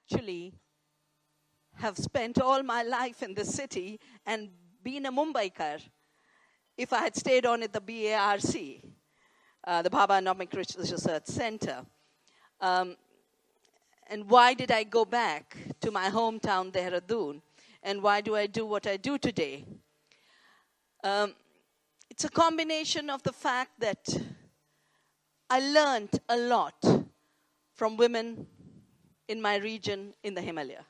actually have spent all my life in the city and been a Mumbaikar if I had stayed on at the BARC, the Bhabha Economic Research Center. And why did I go back to my hometown, Dehradun? And why do I do what I do today? It's a combination of the fact that I learned a lot from women in my region in the Himalaya.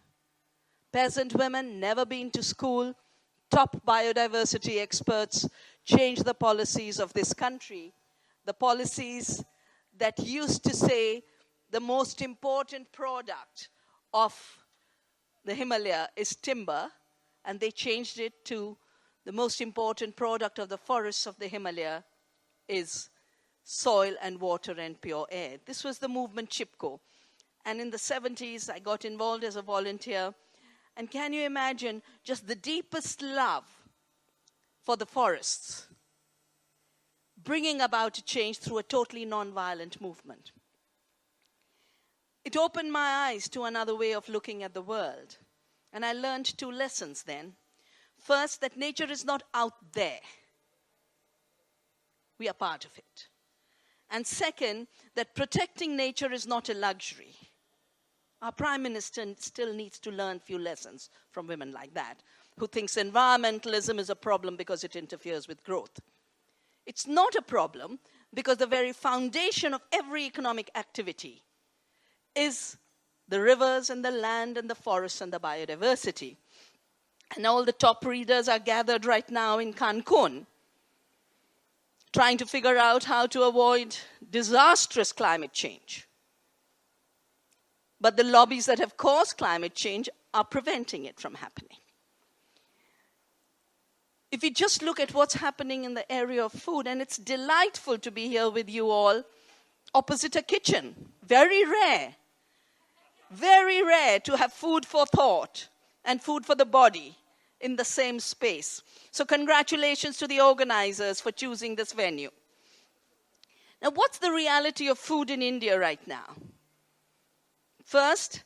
Peasant women, never been to school, top biodiversity experts, changed the policies of this country. The policies that used to say the most important product of the Himalaya is timber, and they changed it to the most important product of the forests of the Himalaya is soil and water and pure air. This was the movement Chipko. And in the 70s, I got involved as a volunteer. And can you imagine just the deepest love for the forests, bringing about a change through a totally non-violent movement? It opened my eyes to another way of looking at the world. And I learned two lessons then. First, that nature is not out there. We are part of it. And second, that protecting nature is not a luxury. Our Prime Minister still needs to learn a few lessons from women like that, who thinks environmentalism is a problem because it interferes with growth. It's not a problem because the very foundation of every economic activity is the rivers and the land and the forests and the biodiversity. And all the top readers are gathered right now in Cancun, trying to figure out how to avoid disastrous climate change. But the lobbies that have caused climate change are preventing it from happening. If you just look at what's happening in the area of food, and it's delightful to be here with you all opposite a kitchen. Very rare to have food for thought and food for the body in the same space. So congratulations to the organizers for choosing this venue. Now, what's the reality of food in India right now? First,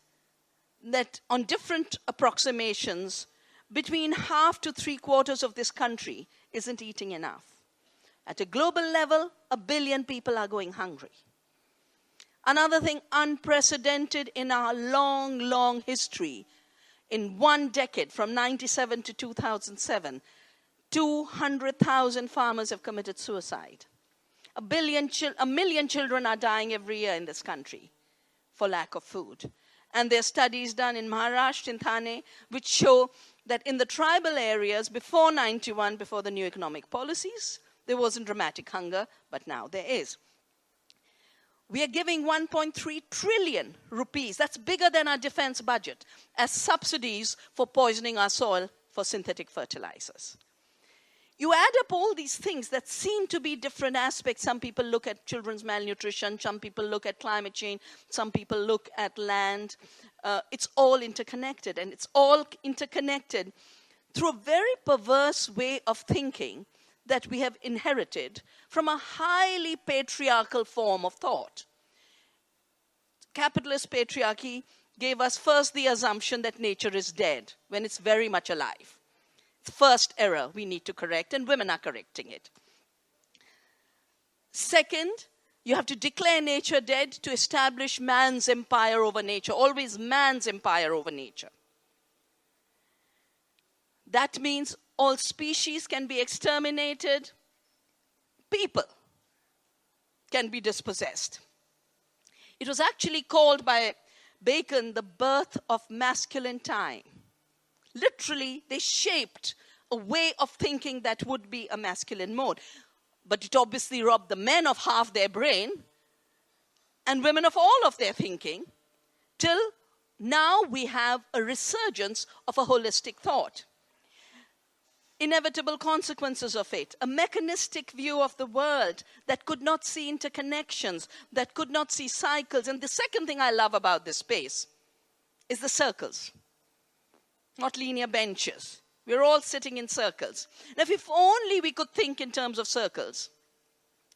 that on different approximations, between half to 3/4 of this country isn't eating enough. At a global level, 1 billion people are going hungry. Another thing unprecedented in our long, long history, in one decade, from 1997 to 2007, 200,000 farmers have committed suicide. 1 million children are dying every year in this country for lack of food. And there are studies done in Maharashtra, in Thane, which show that in the tribal areas before 91, before the new economic policies, there wasn't dramatic hunger, but now there is. We are giving 1.3 trillion rupees, that's bigger than our defense budget, as subsidies for poisoning our soil for synthetic fertilizers. You add up all these things that seem to be different aspects. Some people look at children's malnutrition, some people look at climate change, some people look at land. It's all interconnected, and it's all interconnected through a very perverse way of thinking that we have inherited from a highly patriarchal form of thought. Capitalist patriarchy gave us first the assumption that nature is dead when it's very much alive. It's the first error we need to correct, and women are correcting it. Second, you have to declare nature dead to establish man's empire over nature, always man's empire over nature. That means all species can be exterminated, people can be dispossessed. It was actually called by Bacon the birth of masculine time. Literally, they shaped a way of thinking that would be a masculine mode. But it obviously robbed the men of half their brain and women of all of their thinking, till now we have a resurgence of a holistic thought. Inevitable consequences of it, a mechanistic view of the world that could not see interconnections, that could not see cycles. And the second thing I love about this space is the circles, not linear benches. We're all sitting in circles. Now, if only we could think in terms of circles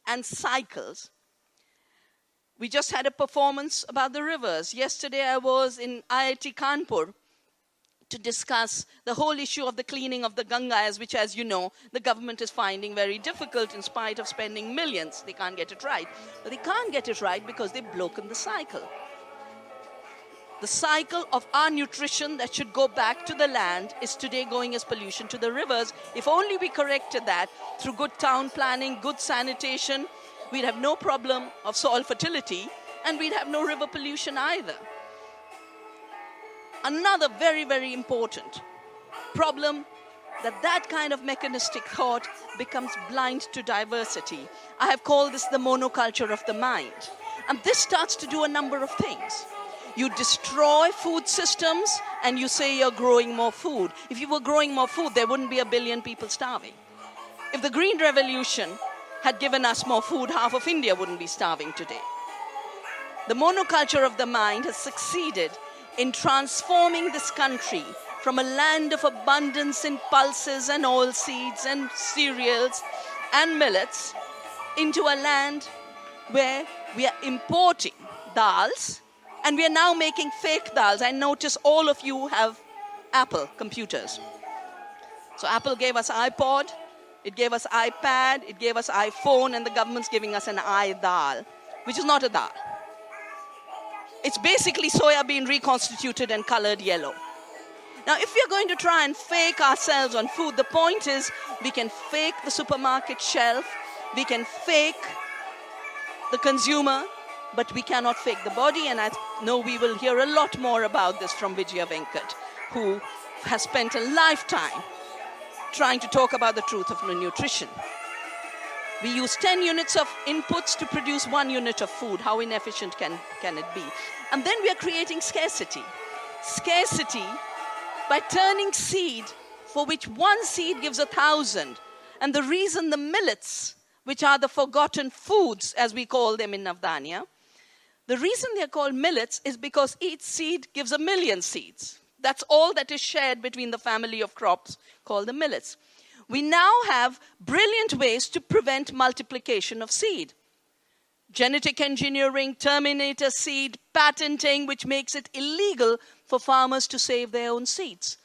and cycles, We just had a performance about the rivers. Yesterday I was in IIT Kanpur to discuss the whole issue of the cleaning of the Gangas, which, as you know, the government is finding very difficult in spite of spending millions. They can't get it right. But they can't get it right because they've broken the cycle. The cycle of our nutrition that should go back to the land is today going as pollution to the rivers. If only we corrected that through good town planning, good sanitation, we'd have no problem of soil fertility, and we'd have no river pollution either. Another very, very important problem, that kind of mechanistic thought becomes blind to diversity. I have called this the monoculture of the mind. And this starts to do a number of things. You destroy food systems and you say you're growing more food. If you were growing more food, there wouldn't be 1 billion people starving. If the Green Revolution had given us more food, half of India wouldn't be starving today. The monoculture of the mind has succeeded in transforming this country from a land of abundance in pulses and oilseeds and cereals and millets into a land where we are importing dals, and we are now making fake dals. I notice all of you have Apple computers. So Apple gave us iPod, it gave us iPad, it gave us iPhone, and the government's giving us an iDal, which is not a dal. It's basically soya bean reconstituted and colored yellow. Now, if we're going to try and fake ourselves on food, the point is we can fake the supermarket shelf, we can fake the consumer, but we cannot fake the body. And I know we will hear a lot more about this from Vijaya Venkat, who has spent a lifetime trying to talk about the truth of nutrition. We use 10 units of inputs to produce 1 unit of food. How inefficient can it be? And then we are creating scarcity. Scarcity by turning seed, for which 1 seed gives 1,000. And the reason the millets, which are the forgotten foods, as we call them in Navdanya, the reason they're called millets is because each seed gives 1,000,000 seeds. That's all that is shared between the family of crops called the millets. We now have brilliant ways to prevent multiplication of seed. Genetic engineering, terminator seed, patenting, which makes it illegal for farmers to save their own seeds.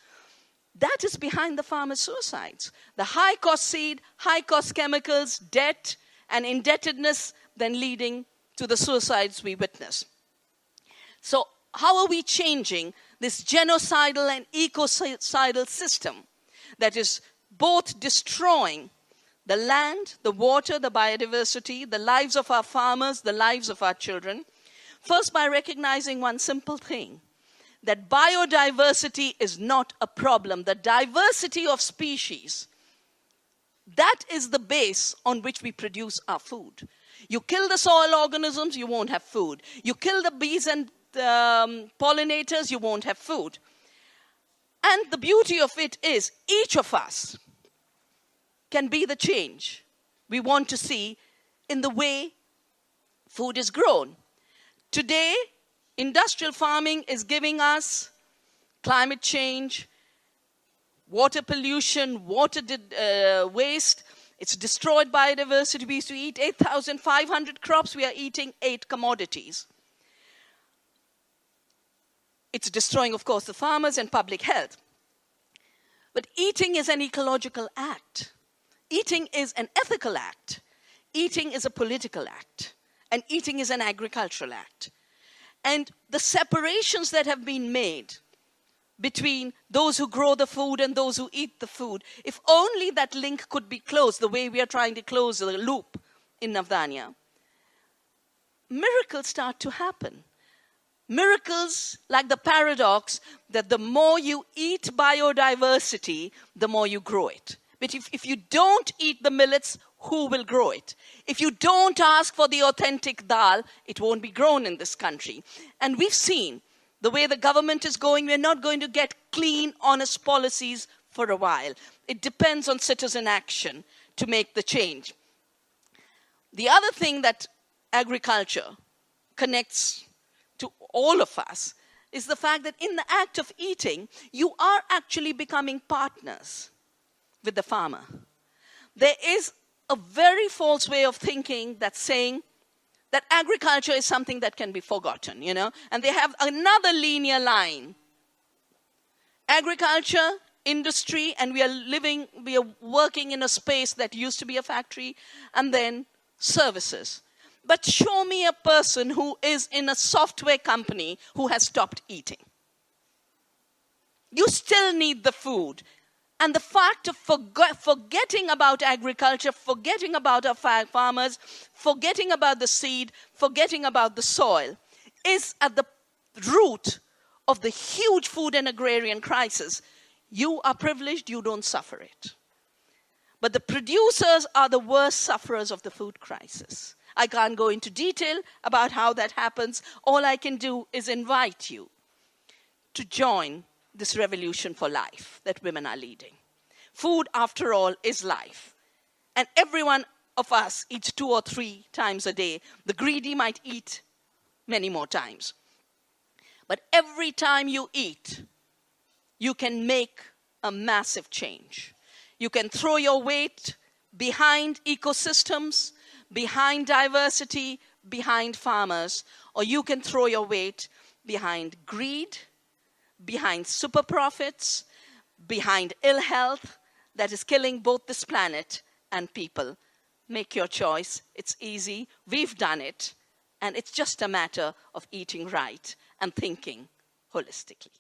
That is behind the farmers' suicides. The high-cost seed, high-cost chemicals, debt, and indebtedness then leading to the suicides we witness. So how are we changing this genocidal and ecocidal system that is both destroying the land, the water, the biodiversity, the lives of our farmers, the lives of our children? First, by recognizing one simple thing, that biodiversity is not a problem. The diversity of species, that is the base on which we produce our food. You kill the soil organisms, you won't have food. You kill the bees and pollinators, you won't have food. And the beauty of it is each of us can be the change we want to see in the way food is grown. Today, industrial farming is giving us climate change, water pollution, water waste. It's destroyed biodiversity. We used to eat 8,500 crops. We are eating 8 commodities. It's destroying, of course, the farmers and public health. But eating is an ecological act. Eating is an ethical act. Eating is a political act. And eating is an agricultural act. And the separations that have been made between those who grow the food and those who eat the food, if only that link could be closed the way we are trying to close the loop in Navdanya, miracles start to happen. Miracles like the paradox that the more you eat biodiversity, the more you grow it. But if you don't eat the millets, who will grow it? If you don't ask for the authentic dal, it won't be grown in this country. And we've seen the way the government is going, we're not going to get clean, honest policies for a while. It depends on citizen action to make the change. The other thing that agriculture connects to all of us is the fact that in the act of eating, you are actually becoming partners with the farmer. There is a very false way of thinking that's saying that agriculture is something that can be forgotten, you know, and they have another linear line. Agriculture, industry, and we are working in a space that used to be a factory, and then services. But show me a person who is in a software company who has stopped eating. You still need the food. And the fact of forgetting about agriculture, forgetting about our farmers, forgetting about the seed, forgetting about the soil, is at the root of the huge food and agrarian crisis. You are privileged, you don't suffer it. But the producers are the worst sufferers of the food crisis. I can't go into detail about how that happens. All I can do is invite you to join this revolution for life that women are leading. Food, after all, is life. And every one of us eats 2 or 3 times a day. The greedy might eat many more times. But every time you eat, you can make a massive change. You can throw your weight behind ecosystems, behind diversity, behind farmers, or you can throw your weight behind greed, behind super profits, behind ill health that is killing both this planet and people. Make your choice. It's easy. We've done it. And it's just a matter of eating right and thinking holistically.